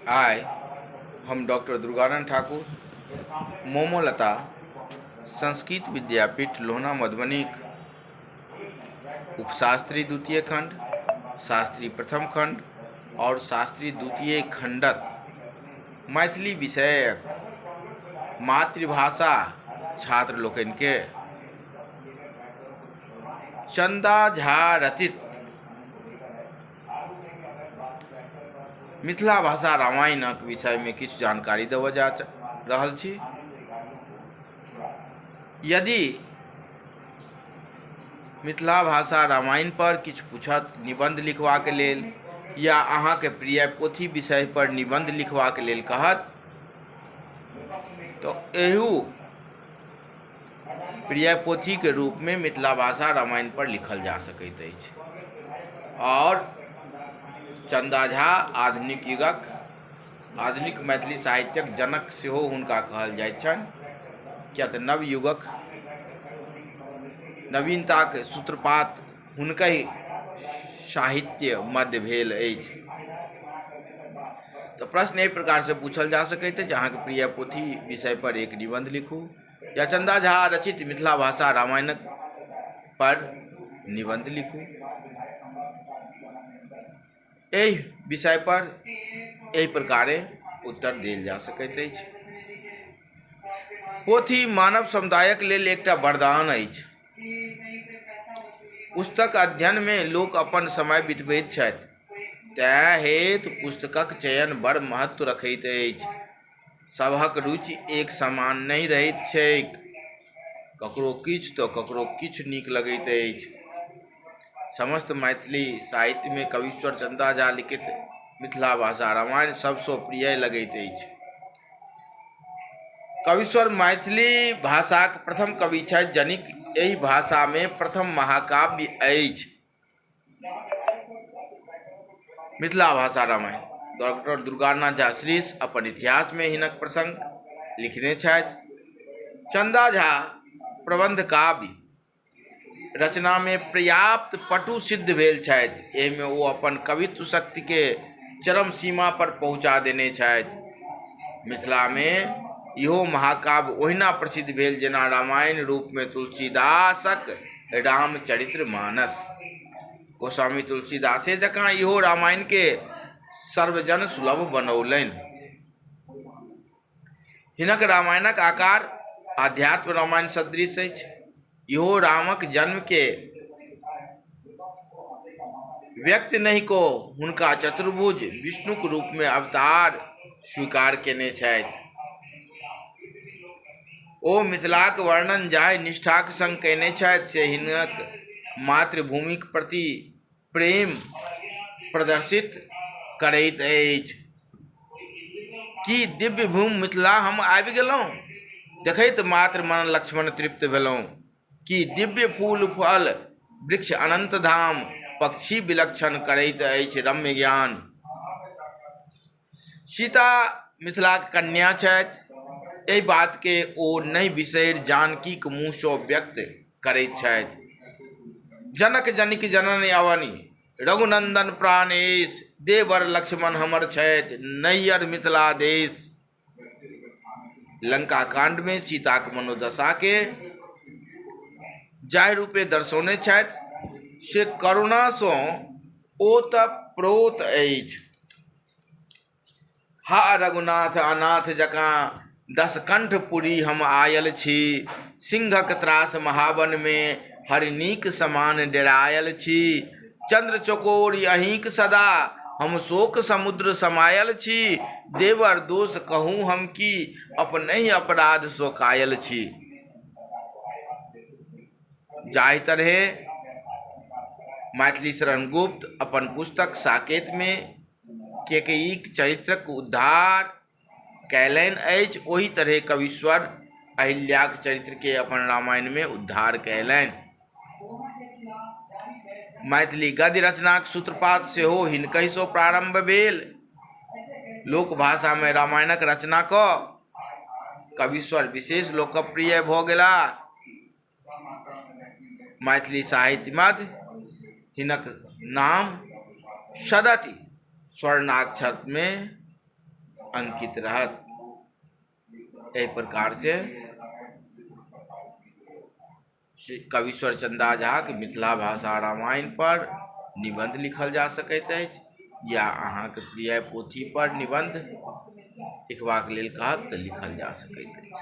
आइ हम डॉक्टर दुर्गानंद ठाकुर मोमोलता संस्कृत विद्यापीठ लोहना मधुबनीक उपशास्त्री द्वितीय खंड, शास्त्री प्रथम खंड और शास्त्री द्वितीय खंडक मैथिली विषयक मातृभाषा छात्र लोकनि के चंदा झा रचित मिथिला भाषा रामायणक विषय में किछु जानकारी देबऽ जा रहल छी। यदि मिथिला भाषा रामायण पर किछु पूछत निबंध लिखबाक लेल या अहाँके प्रिय पोथी विषय पर निबंध लिखबाक लेल कहत तो एहू प्रिय पोथी के रूप में मिथिला भाषा रामायण पर लिखल जा सकैत अछि। और चंदा झा आधुनिक युगक आधुनिक मैथिली साहित्यक जनक सेहो हुनका कहल जाइत छनि, किया तऽ नवयुगक नवीनताक सूत्रपात हुनके साहित्य मध्य भेल अछि। तो प्रश्न एहि प्रकार से पूछल जा सकैत अछि, अहाँके प्रिय पोथी विषय पर एक निबंध लिखू या चंदा झा रचित मिथिला भाषा रामायण पर निबंध लिखू। एहि विषय पर एहि प्रकारे उत्तर देल जा सकैत अछि। पोथी मानव समुदायक लेल एकटा वरदान अछि। पुस्तक अध्ययन में लोक अपन समय बितबैत छथि, तें हेतु पुस्तकक चयन बड़ महत्व रखैत अछि। सभक रुचि एक समान नहि रहैत छैक, ककरो किछु तो ककरो किछु नीक लगैत अछि। समस्त मैथिली साहित्य में कविश्वर चंदा झा लिखित मिथिला भाषा रामायण सबसँ प्रिय लगैत अछि। कविश्वर मैथिली भाषाक प्रथम कवि छथि, जनिक एहि भाषा में प्रथम महाकाव्य अछि मिथिला भाषा रामायण। डॉक्टर दुर्गानाथ झा श्रीश अपन इतिहास में हिनक प्रसंग लिखने छथि। चंदा झा प्रबंध काव्य रचना में पर्याप्त पटु सिद्ध भेल छथि। एहिमे ओ अपन कवित्व शक्ति के चरम सीमा पर पहुंचा देने छथि। मिथिला में इहो महाकाव्य ओहिना प्रसिद्ध भेल जेना रामायण रूप में तुलसीदासक रामचरितमानस। गोस्वामी तुलसीदासे जकाँ इहो रामायण के सर्वजन सुलभ बनौलनि। हिनक रामायणक आकार आध्यात्म रामायण सदृश अछि। इहो रामक जन्म के व्यक्त नहीं को हुनका चतुर्भुज विष्णुक रूप में अवतार स्वीकार केने छथि। ओ मिथिलाक वर्णन जाहि निष्ठाक संग केने छथि से हिनक मातृभूमिक प्रति प्रेम प्रदर्शित करैत अछि। कि दिव्य भूमि मिथिला हम आबि गेलहुँ, देखैत मात्र मन लक्ष्मण तृप्त भेलहुँ। कि दिव्य फूल फल वृक्ष अनंत धाम, पक्षी विलक्षण करैत अछि रम्य ज्ञान। सीता मिथिलाक कन्या छथि, एहि बात के ओ नहि बिसरि जानकीक मुँह सँ व्यक्त करैत छथि। जनक जनिक जननी अवनी, रघुनंदन प्राणेश, देवर लक्ष्मण हमर छथि, नैहर मिथिला देश। लंका कांड में सीताक मनोदशा के जाहि रूपे दर्शौने छथि से करुणा सँ ओतप्रोत अछि। हा रघुनाथ अनाथ जकाँ दशकंठपुरी हम आयल छी, सिंहक त्रास महावन में हरिनीक समान डेरायल छी। चंद्र चकोर अहिंक सदा हम शोक समुद्र समायल छी, देवर दोष कहूँ हम की अपनहि अपराध सो कायल छी। जाहि तरहे मैथिली शरण गुप्त अपन पुस्तक साकेत में कैकेयीक चरित्रक उद्धार कैलनि अछि, ओहि तरहे कविश्वर अहिल्याक चरित्र के अपन रामायण में उद्धार कैलनि। मैथिली गद्य रचनाक सूत्रपात सेहो हिनकहि सँ प्रारंभ भेल। लोक भाषा में रामायणक रचना कऽ कविश्वर विशेष लोकप्रिय भऽ गेलाह। मैथिली साहित्य मध्य हिनक नाम सदति स्वर्णाक्षर में अंकित रहत। एहि प्रकार से कविश्वर चंदा झा के मिथिला भाषा रामायण पर निबंध लिखल जा सकैत अछि, या अहाँके प्रिय पोथी पर निबंध लिखबाक लेल कहत तऽ लिखल जा सकैत अछि।